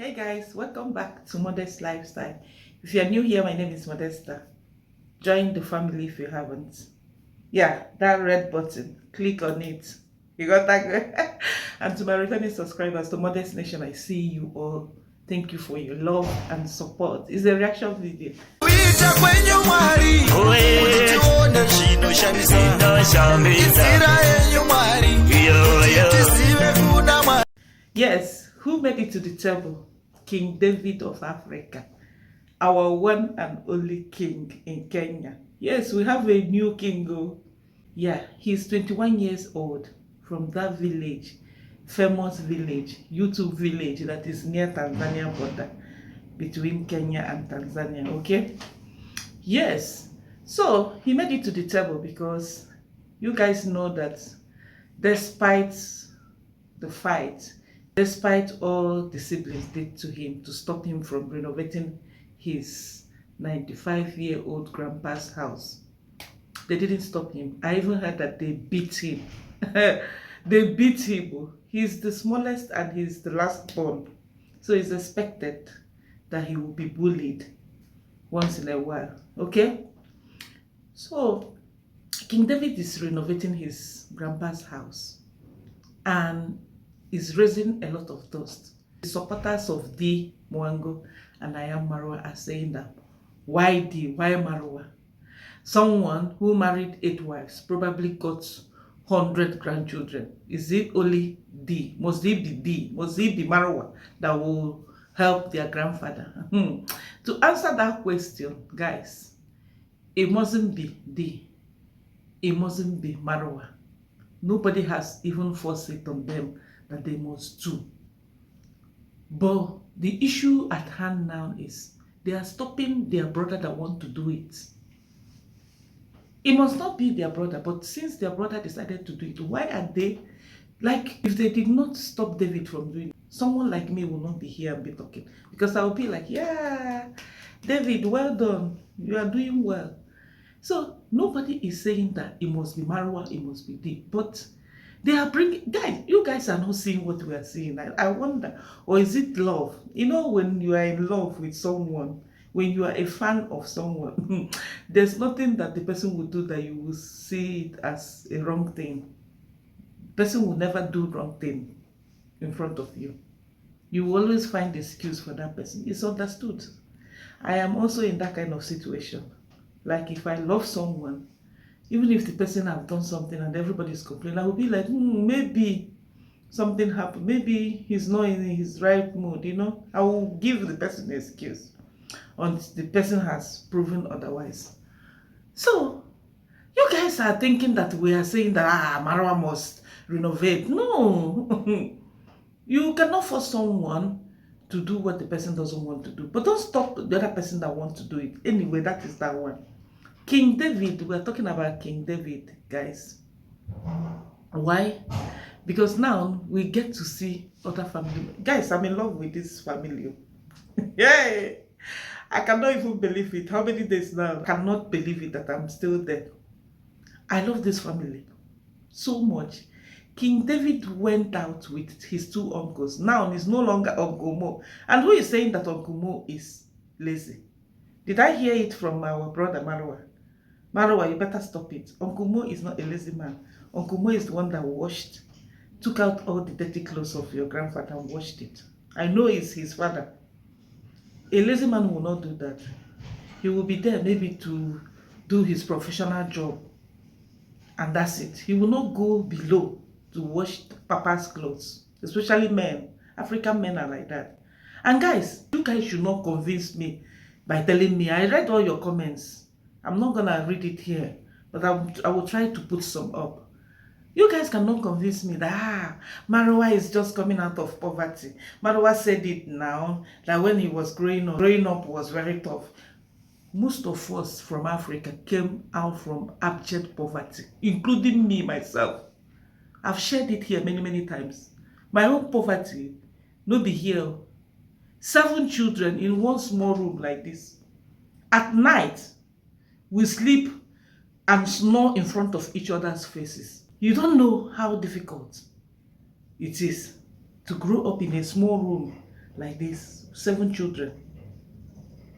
Hey guys, welcome back to Modest Lifestyle. If you're new here, my name is Modesta. Join the family if you haven't. Yeah, that red button, click on it. You got that? And to my returning subscribers, to Modest Nation, I see you all. Thank you for your love and support. It's a reaction video. Yes, who made it to the table? King David of Africa, our one and only king in Kenya. Yes, we have a new king. Yeah, he's 21 years old from that village, famous village, YouTube village that is near Tanzania border, between Kenya and Tanzania, okay? Yes, so he made it to the table because you guys know that despite the fight, despite all the siblings did to him to stop him from renovating his 95-year-old grandpa's house, they didn't stop him. I even heard that they beat him. They beat him. He's the smallest and he's the last born. So it's expected that he will be bullied once in a while. Okay? So King David is renovating his grandpa's house and is raising a lot of dust. The supporters of D Mwango and I Am Marwa are saying that why D, why Marwa? Someone who married 8 wives probably got 100 grandchildren. Is it only D? Must it be D? Must it be Marwa that will help their grandfather? To answer that question, guys, it mustn't be D. It mustn't be Marwa. Nobody has even forced it on them that they must do. But the issue at hand now is they are stopping their brother that want to do it. It must not be their brother, but since their brother decided to do it, why are they, like, if they did not stop David from doing it, someone like me will not be here and be talking. Because I will be like, yeah, David, well done. You are doing well. So nobody is saying that it must be Marwa, it must be D. But they are bringing, guys, you guys are not seeing what we are seeing. I wonder, or is it love? You know, when you are in love with someone, when you are a fan of someone, there's nothing that the person will do that you will see it as a wrong thing. The person will never do wrong thing in front of you. You will always find excuse for that person. It's understood. I am also in that kind of situation. Like if I love someone, even if the person have done something and everybody's complaining, I will be like, maybe something happened. Maybe he's not in his right mood, you know. I will give the person an excuse until the person has proven otherwise. So, you guys are thinking that we are saying that, Marwa must renovate. No. You cannot force someone to do what the person doesn't want to do. But don't stop the other person that wants to do it. Anyway, that is that one. King David, we're talking about King David, guys. Why? Because now we get to see other family. Guys, I'm in love with this family. Yay! I cannot even believe it. How many days now? I cannot believe it that I'm still there. I love this family so much. King David went out with his 2 uncles. Now he's no longer Uncle Mo. And who is saying that Uncle Mo is lazy? Did I hear it from our brother Marwa? Marwa, you better stop it. Uncle Mo is not a lazy man. Uncle Mo is the one that washed, took out all the dirty clothes of your grandfather and washed it. I know it's his father. A lazy man will not do that. He will be there maybe to do his professional job. And that's it. He will not go below to wash papa's clothes. Especially men. African men are like that. And guys, you guys should not convince me by telling me. I read all your comments. I'm not going to read it here. But I will try to put some up. You guys cannot convince me that Marwa is just coming out of poverty. Marwa said it now, that when he was growing up was very tough. Most of us from Africa came out from abject poverty, including me, myself. I've shared it here many, many times. My own poverty, no be here. 7 children in one small room like this. At night, we sleep and snore in front of each other's faces. You don't know how difficult it is to grow up in a small room like this, 7 children.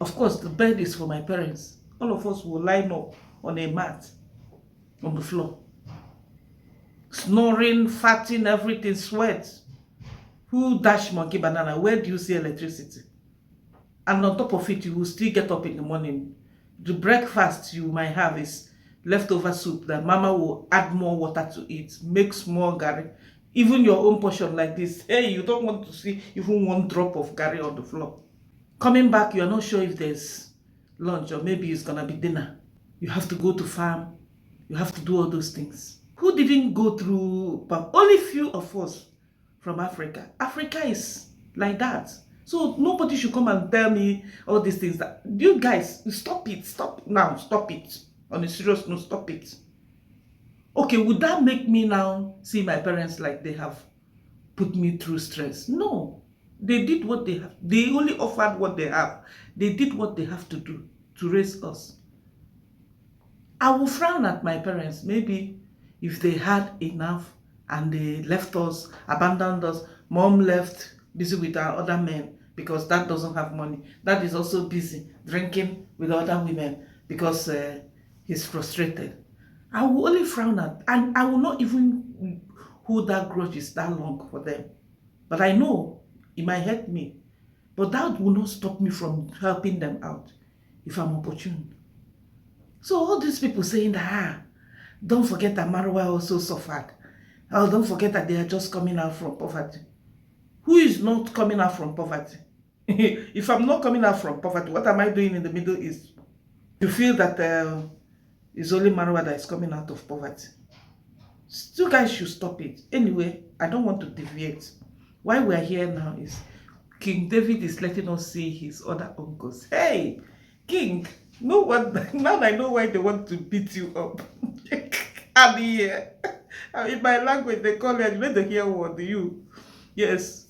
Of course, the bed is for my parents. All of us will line up on a mat on the floor. Snoring, farting, everything, sweat. Who dash monkey banana? Where do you see electricity? And on top of it, you will still get up in the morning. The breakfast you might have is leftover soup that mama will add more water to it, make small garri. Even your own portion like this, hey, you don't want to see even one drop of garri on the floor. Coming back, you are not sure if there's lunch or maybe it's gonna be dinner. You have to go to farm. You have to do all those things. Who didn't go through? Only few of us from Africa. Africa is like that. So nobody should come and tell me all these things. That you guys, stop it. Stop now. Stop it. On a serious note, stop it. Okay, would that make me now see my parents like they have put me through stress? No. They did what they have. They only offered what they have. They did what they have to do to raise us. I will frown at my parents. Maybe if they had enough and they left us, abandoned us, mom left, busy with our other men because dad doesn't have money. Dad is also busy drinking with other women because he's frustrated. I will only frown at, and I will not even hold that grudges that long for them. But I know it might hurt me. But that will not stop me from helping them out if I'm opportune. So all these people saying that, don't forget that Marwa also suffered. Oh, don't forget that they are just coming out from poverty. Who is not coming out from poverty? If I'm not coming out from poverty, what am I doing in the Middle East? You feel that it's only Marwa that is coming out of poverty. You guys should stop it. Anyway, I don't want to deviate. Why we're here now is King David is letting us see his other uncles. Hey, King, know what? Now I know why they want to beat you up. I'm here. In my language, they call it, you know the hear word, you. Yes,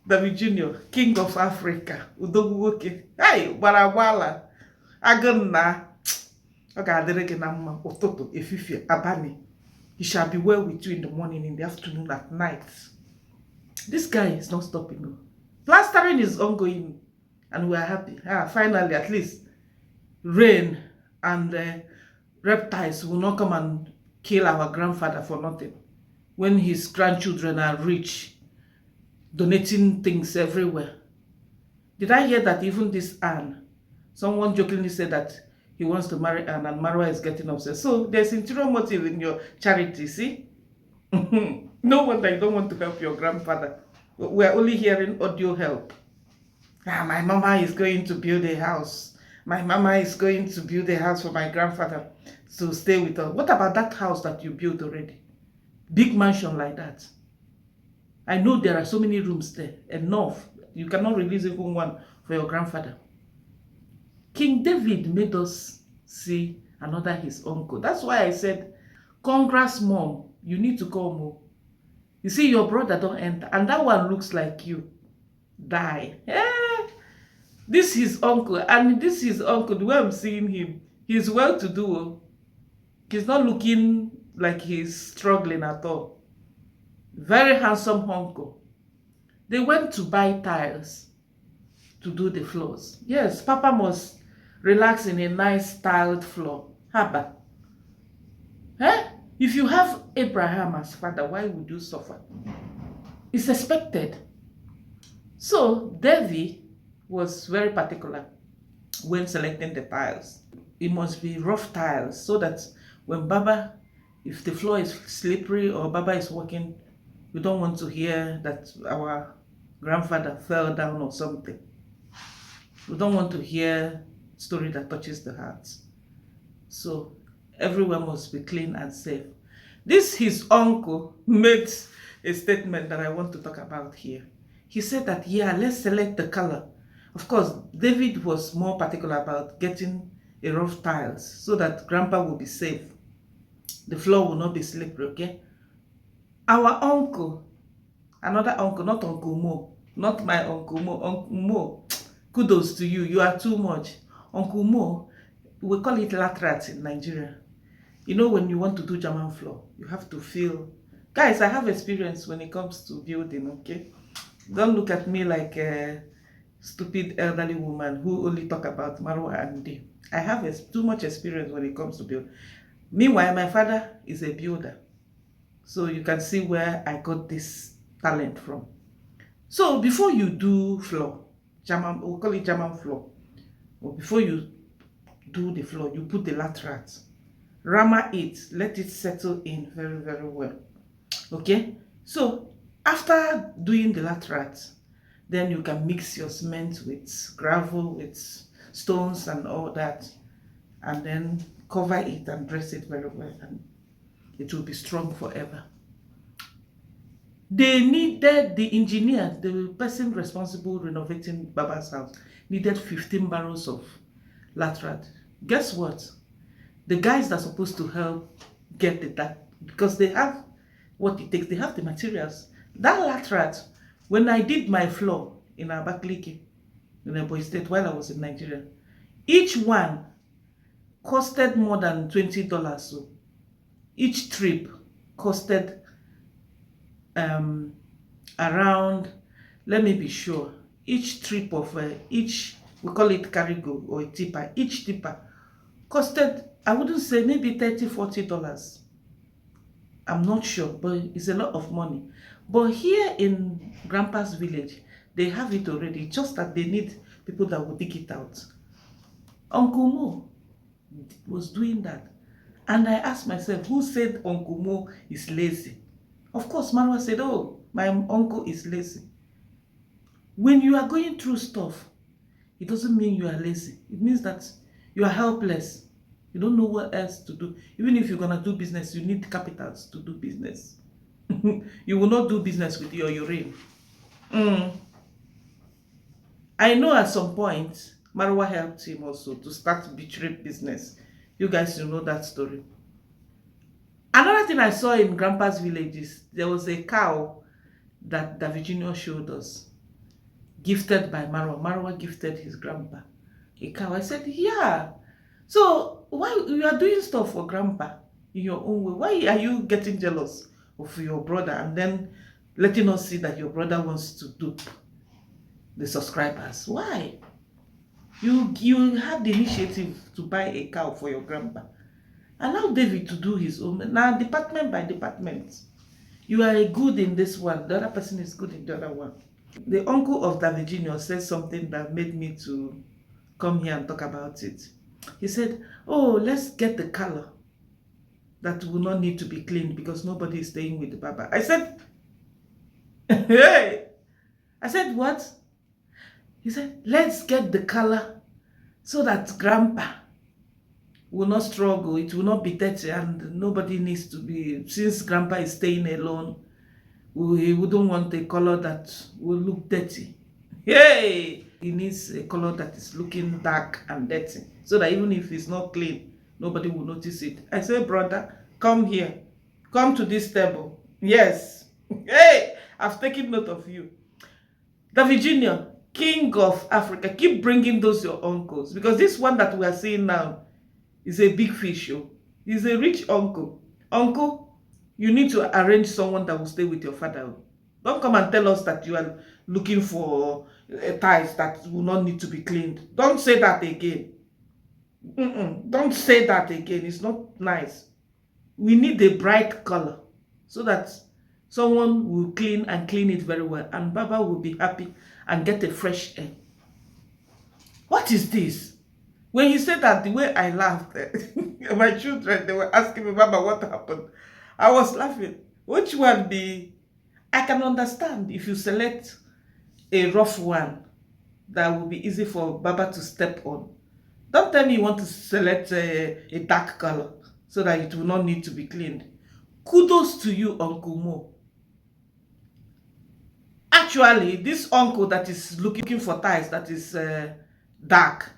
David Jr., King of Africa. Udobuwoke. Hey, Barawala. Agana. Abani. He shall be well with you in the morning, in the afternoon, at night. This guy is not stopping. No. Plastering is ongoing, and we are happy. Finally, at least, rain and reptiles will not come and kill our grandfather for nothing. When his grandchildren are rich, donating things everywhere. Did I hear that even this Anne, someone jokingly said that he wants to marry Anne and Marwa is getting upset. So there's interior motive in your charity, see? No wonder you don't want to help your grandfather. We're only hearing audio help. My mama is going to build a house. My mama is going to build a house for my grandfather to stay with us. What about that house that you built already? Big mansion like that. I know there are so many rooms there. Enough. You cannot release even one for your grandfather. King David made us see another his uncle. That's why I said, congrats, mom. You need to come home. You see, your brother don't enter. And that one looks like you. Die. This is his uncle. And this is uncle. The way I'm seeing him, he's well-to-do. He's not looking like he's struggling at all. Very handsome uncle. They went to buy tiles to do the floors. Yes, Papa must relax in a nice tiled floor. Haba. If you have Abraham as father, why would you suffer? It's expected. So Devi was very particular when selecting the tiles. It must be rough tiles so that when Baba, if the floor is slippery or Baba is walking, we don't want to hear that our grandfather fell down or something. We don't want to hear a story that touches the heart. So everywhere must be clean and safe. This his uncle made a statement that I want to talk about here. He said that, yeah, let's select the color. Of course, David was more particular about getting a rough tiles so that grandpa will be safe. The floor will not be slippery, okay? Our uncle, another uncle, not Uncle Mo, not my Uncle Mo, Uncle Mo, kudos to you, you are too much. Uncle Mo, we call it latrat in Nigeria. You know, when you want to do German floor, you have to feel. Guys, I have experience when it comes to building, okay? Don't look at me like stupid elderly woman who only talk about Marwa and Day. I have too much experience when it comes to build. Meanwhile, my father is a builder. So you can see where I got this talent from. So before you do floor, German, we'll call it German floor, or before you do the floor, you put the laterat. Rammer it, let it settle in very, very well. Okay? So after doing the laterat, then you can mix your cement with gravel, with stones and all that, and then cover it and dress it very well, and it will be strong forever. They needed, the engineer, the person responsible renovating Baba's house, needed 15 barrels of laterat. Guess what? The guys that are supposed to help get that, because they have what it takes, they have the materials. That laterat, when I did my floor in Abakaliki, in Ebonyi State, while I was in Nigeria, each one costed more than $20. So each trip costed around, let me be sure, each trip of each, we call it cargo or a tipper, each tipper costed, I wouldn't say, maybe $30-40. I'm not sure, but it's a lot of money. But here in Grandpa's village, they have it already, just that they need people that will dig it out. Uncle Mo was doing that. And I asked myself, who said Uncle Mo is lazy? Of course, Marwa said, oh, my uncle is lazy. When you are going through stuff, it doesn't mean you are lazy. It means that you are helpless. You don't know what else to do. Even if you're going to do business, you need capitals to do business. You will not do business with your urine. I know at some point, Marwa helped him also to start betrayed business. You guys will know that story. Another thing I saw in Grandpa's village is there was a cow that David showed us, gifted by Marwa. Marwa gifted his grandpa a cow. I said, yeah. So why you are doing stuff for Grandpa in your own way? Why are you getting jealous of your brother and then letting us see that your brother wants to dupe the subscribers? Why? You had the initiative to buy a cow for your grandpa. Allow David to do his own. Now, department by department. You are good in this one. The other person is good in the other one. The uncle of David said something that made me to come here and talk about it. He said, oh, let's get the color that will not need to be cleaned because nobody is staying with the Baba. I said, hey! I said, what? He said, let's get the color so that Grandpa will not struggle, it will not be dirty, and nobody needs to be, since Grandpa is staying alone, he wouldn't want a color that will look dirty. Hey! He needs a color that is looking dark and dirty, so that even if it's not clean, nobody will notice it. I said, brother, come here. Come to this table. Yes. Hey! I've taken note of you. David Jr., King of Africa, keep bringing those your uncles, because this one that we are seeing now is a big fish. He's a rich uncle. Uncle, you need to arrange someone that will stay with your father. Don't come and tell us that you are looking for ties that will not need to be cleaned. Don't say that again. Don't say that again. It's not nice. We need a bright color so that someone will clean and clean it very well, and Baba will be happy and get a fresh air. What is this? When he said that, the way I laughed, my children, they were asking me, Baba, what happened? I was laughing. Which one be? I can understand if you select a rough one that will be easy for Baba to step on. Don't tell me you want to select a dark color so that it will not need to be cleaned. Kudos to you, Uncle Mo. Actually, this uncle that is looking for ties that is dark,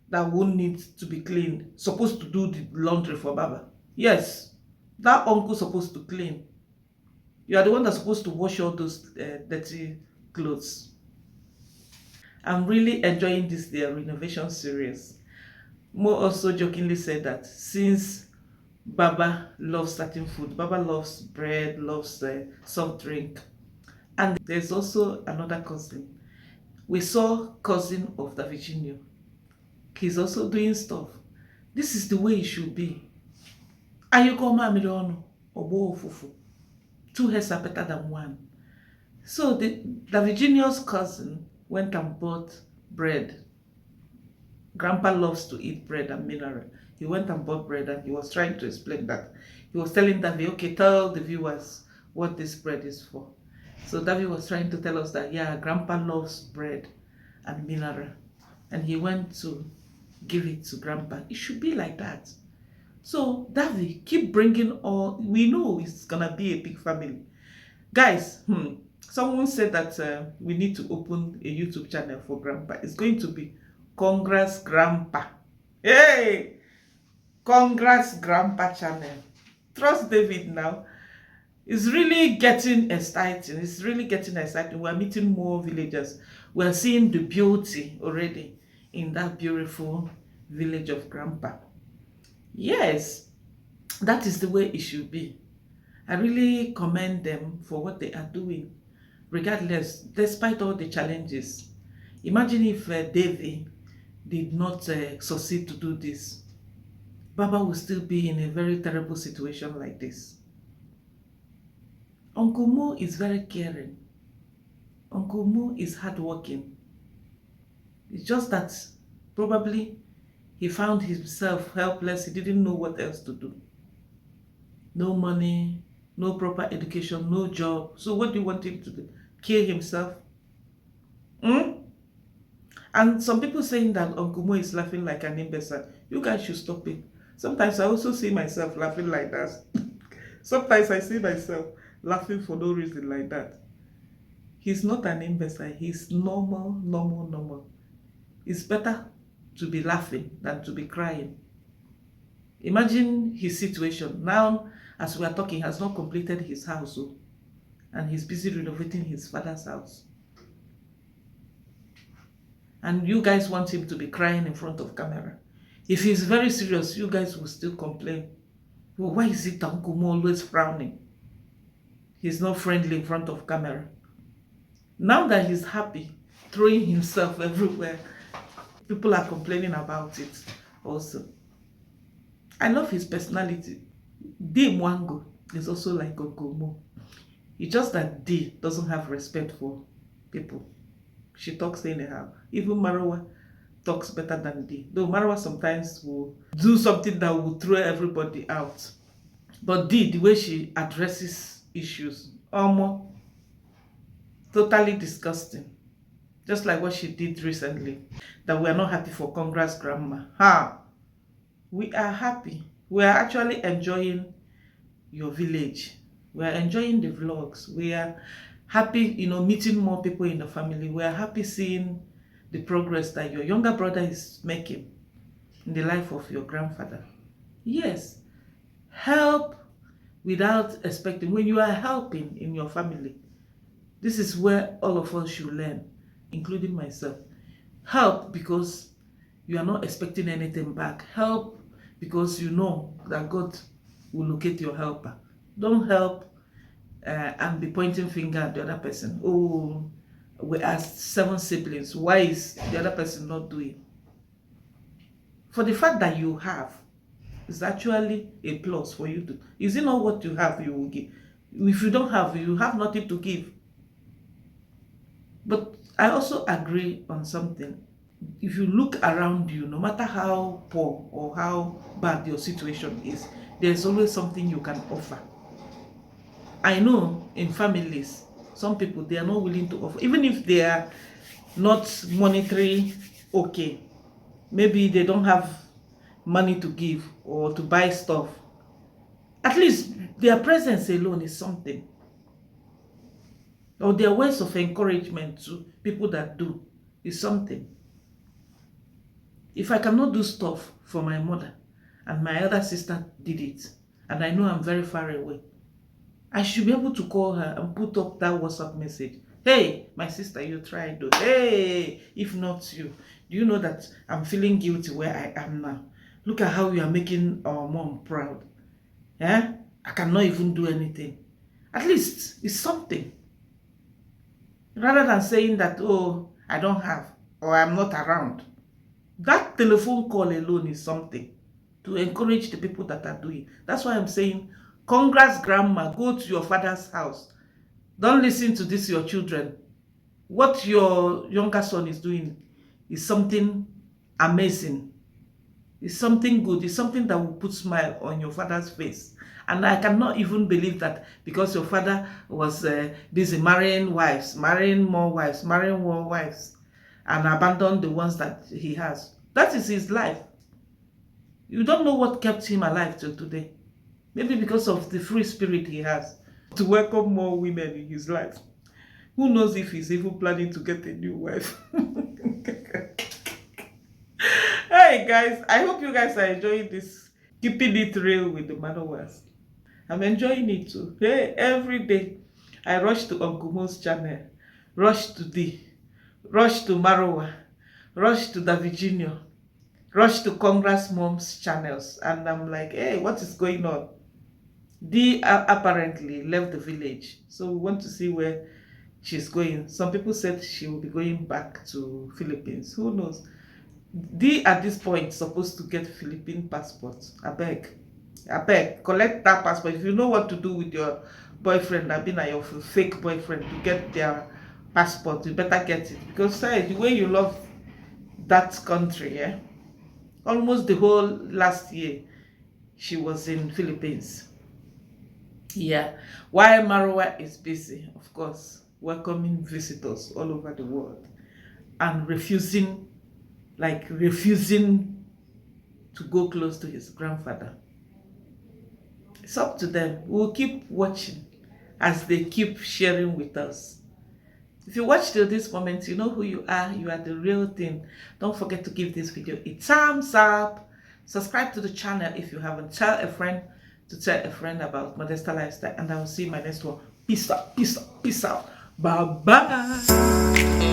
that won't need to be cleaned, supposed to do the laundry for Baba. Yes, that uncle supposed to clean. You are the one that's supposed to wash all those dirty clothes. I'm really enjoying this their renovation series. Mo also jokingly said that since Baba loves certain food, Baba loves bread, loves soft drink, and there's also another cousin. We saw cousin of the Virginia. He's also doing stuff. This is the way it should be. Ayukoma Mirono, Obo Fufu. Two heads are better than one. So the Virginia's cousin went and bought bread. Grandpa loves to eat bread and mineral. He went and bought bread and he was trying to explain that. He was telling Davy, okay, tell the viewers what this bread is for. So Davy was trying to tell us that, yeah, Grandpa loves bread and mineral. And he went to give it to Grandpa. It should be like that. So Davy, keep bringing all. We know it's gonna be a big family. Guys, someone said that we need to open a YouTube channel for Grandpa. It's going to be Congrats Grandpa. Hey! Congrats Grandpa channel. Trust David now. It's really getting exciting. It's really getting exciting. We're meeting more villagers. We're seeing the beauty already in that beautiful village of Grandpa. Yes, that is the way it should be. I really commend them for what they are doing, regardless, despite all the challenges. Imagine if Davy did not succeed to do this. Baba will still be in a very terrible situation like this. Uncle Mo is very caring. Uncle Mo is hardworking. It's just that probably he found himself helpless. He didn't know what else to do. No money, no proper education, no job. So what do you want him to do? Kill himself? And some people saying that Uncle Mo is laughing like an imbecile. You guys should stop it. Sometimes I also see myself laughing like that. Sometimes I see myself laughing for no reason like that. He's not an imbecile. He's normal. It's better to be laughing than to be crying. Imagine his situation. Now, as we are talking, he has not completed his house. And he's busy renovating his father's house. And you guys want him to be crying in front of camera. If he's very serious, you guys will still complain. Well, why is it Uncle Mo always frowning? He's not friendly in front of camera. Now that he's happy, throwing himself everywhere, people are complaining about it also. I love his personality. D Mwango is also like Uncle Mo. It's just that D doesn't have respect for people. She talks anyhow. Even Marawa talks better than D. Though Marawa sometimes will do something that will throw everybody out. But D, the way she addresses issues, totally disgusting. Just like what she did recently. That we are not happy for Congrats Grandma. We are happy. We are actually enjoying your village. We are enjoying the vlogs. We are happy, meeting more people in the family. We are happy seeing the progress that your younger brother is making in the life of your grandfather. Yes, help without expecting. When you are helping in your family, this is where all of us should learn, including myself. Help because you are not expecting anything back. Help because you know that God will locate your helper. Don't help and be pointing finger at the other person. Oh, we are 7 siblings. Why is the other person not doing? For the fact that you have is actually a plus for you to. Is it not what you have you will give? If you don't have, you have nothing to give. But I also agree on something. If you look around you, no matter how poor or how bad your situation is, there's always something you can offer. I know in families, some people, they are not willing to offer, even if they are not monetary okay. Maybe they don't have money to give or to buy stuff. At least their presence alone is something. Or their words of encouragement to people that do is something. If I cannot do stuff for my mother and my other sister did it, and I know I'm very far away, I should be able to call her and put up that WhatsApp message. Hey, my sister, you tried though. Hey, if not you, do you know that I'm feeling guilty where I am now? Look at how you are making our mom proud. Yeah? I cannot even do anything. At least it's something. Rather than saying that, oh, I don't have, or I'm not around. That telephone call alone is something to encourage the people that are doing. That's why I'm saying, congrats, grandma. Go to your father's house. Don't listen to this, your children. What your younger son is doing is something amazing. It's something good. It's something that will put smile on your father's face. And I cannot even believe that because your father was busy marrying wives, marrying more wives, marrying more wives, and abandoned the ones that he has. That is his life. You don't know what kept him alive till today. Maybe because of the free spirit he has to welcome more women in his life. Who knows if he's even planning to get a new wife. Hey guys, I hope you guys are enjoying this, keeping it real with the Manowas. I'm enjoying it too. Hey, every day I rush to Uncle Mo's channel, rush to D, rush to Marowa, rush to the Virginia, rush to Congress Mom's channels, and I'm like, hey, what is going on? D apparently left the village, so we want to see where she's going. Some people said she will be going back to Philippines. Who knows? D at this point supposed to get Philippine passport. I beg, collect that passport. If you know what to do with your boyfriend, I mean your fake boyfriend, to get their passport, you better get it. Because the way you love that country, yeah, almost the whole last year she was in Philippines. Yeah, while Marwa is busy, of course, welcoming visitors all over the world and refusing to go close to his grandfather. It's up to them. We'll keep watching as they keep sharing with us. If you watch till this moment, you know who you are. You are the real thing. Don't forget to give this video a thumbs up. Subscribe to the channel if you haven't. Tell a friend to tell a friend about Modesta Lifestyle. And I will see you in my next one. Peace out. Peace out. Peace out. Bye-bye.